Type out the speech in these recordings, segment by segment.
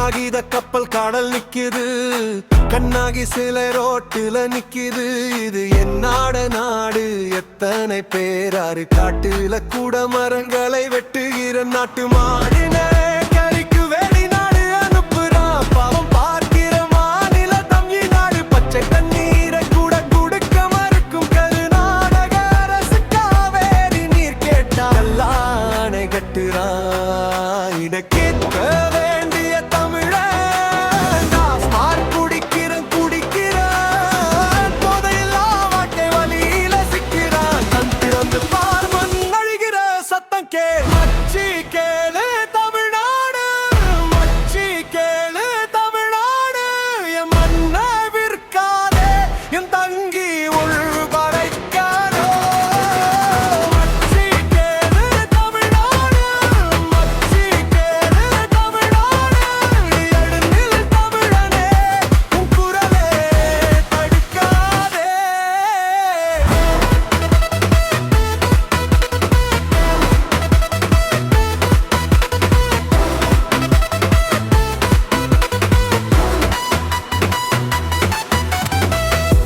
காகித கப்பல் கடல் நிக்குது, கண்ணாகி சிலை ரோட்டுல நிக்குது. இது என்னாட நாடு, எத்தனை பேராரு காட்டுல கூட மரங்களை வெட்டுகிற நாட்டு மாடின கறிக்கு வெளிநாடு அனுப்புறான். பாவம் பார்க்கிற மாநில தமிழ்நாடு, பச்சை தண்ணீரை கூட கொடுக்க மறுக்கும் கருநாடக அரசு. காவேரி நீர் கேட்டா அணை கட்டுறான். இடக்கேற்க வேண்டிய தமிழன் ஸ்மார்ட் குடிக்கிறன் குடிக்கிறான், போதையில்லா வாழ்க்கை வழியில சிக்கிறான். தன் திறந்து பார்மன் அழுகிற சத்தம் கே. மச்சி கேளு தமிழ்நாடு, மச்சி கேளு தமிழ்நாடு, என் மண்ணை விற்காதே, என் தங்கி உள்படைக்காதோ. மச்சி கேளு தமிழ்நாடு, மச்சி கேளு தமிழ்நாடு, எழுந்தில் தமிழனே, உன் குரலே தடுக்காதே.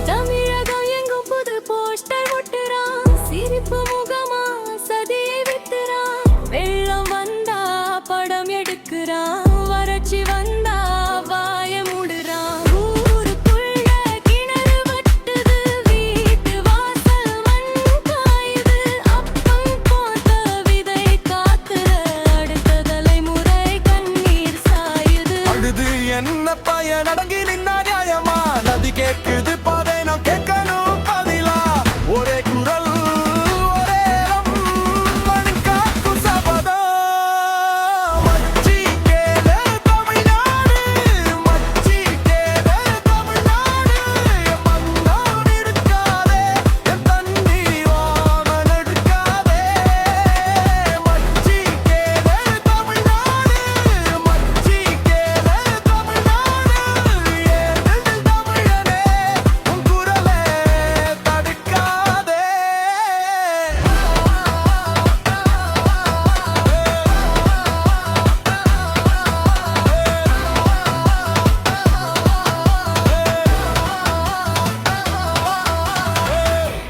தமிழகம் எங்கும் புது போஸ்டர் ஒட்டுறான், சிரிப்பு முகமா சதியை வித்துறான். வெள்ளம் வந்தா படம் எடுக்கிறான், வறட்சி வந்தா வாய மூடுறான். ஊருக்குள்ள கிணறு வட்டுது, வீட்டு வாசல் மண் காயுது. அப்பம் போட்ட விதை காத்துல அடுத்த தலைமுறை கண்ணீர் சாயுது. அழுது என்ன பயன், அடங்கி நின்னா நியாயமா? நதி கேட்குது பாதை, நாம் கேட்கணும் பதிலா. ஒரே குரல் ஒரே மண் காக்கும் சபதம். மச்சி கேளு தமிழ்நாடு, மச்சி கேளு தமிழ்நாடு, என் மண்ணான் எடுக்காதே, என் தண்ணி வாமன் எடுக்காதே. மச்சி கேளு தமிழ்நாடு, மச்சி கேளு தமிழ்நாடு, ஏதில் தமிழனே, உன் குரலே தடுக்காதே.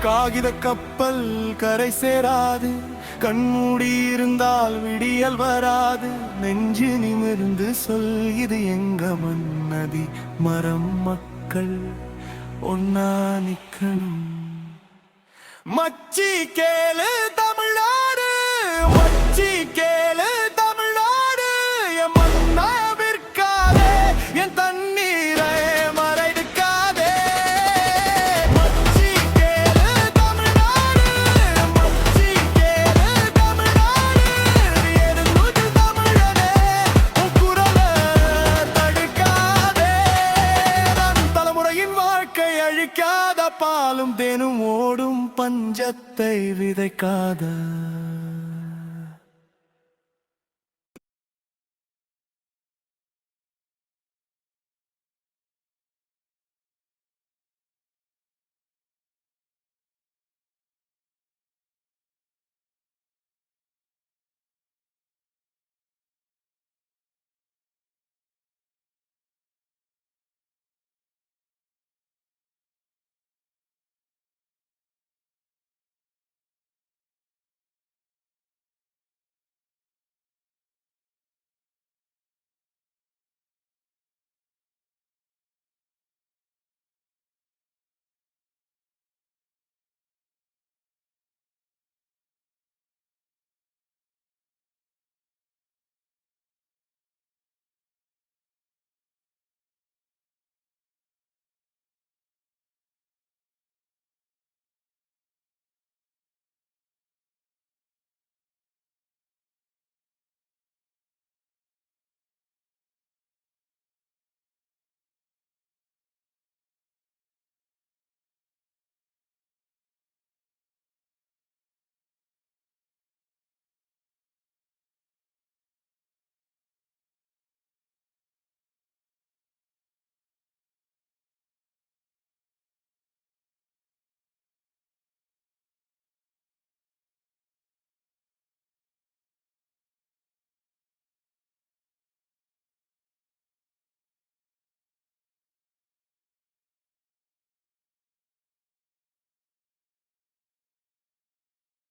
காகித கப்பல் கரை சேராது, கண்மூடி இருந்தால் விடியல் வராது. நெஞ்சு நிமிர்ந்து சொல், இது எங்க மன்னதி, மரம் மக்கள் ஒன்னா நிக்கணும். மச்சி கேளு தமிழ்நாடு, மச்சி கேளு தமிழ்நாடு, என் மண்ணை விற்காதே, என் தண்ணீரை மறைக்காதே. மச்சி கேளு தமிழ்நாடு, மச்சி கேளு தமிழ்நாடு, எழுந்து தமிழனே, உன் குரலை தடுக்காதே. நம் தலைமுறையின் வாழ்க்கை அழிக்காத, பாலும் தேனும் ஓடும் பஞ்சத்தை விதைக்காத.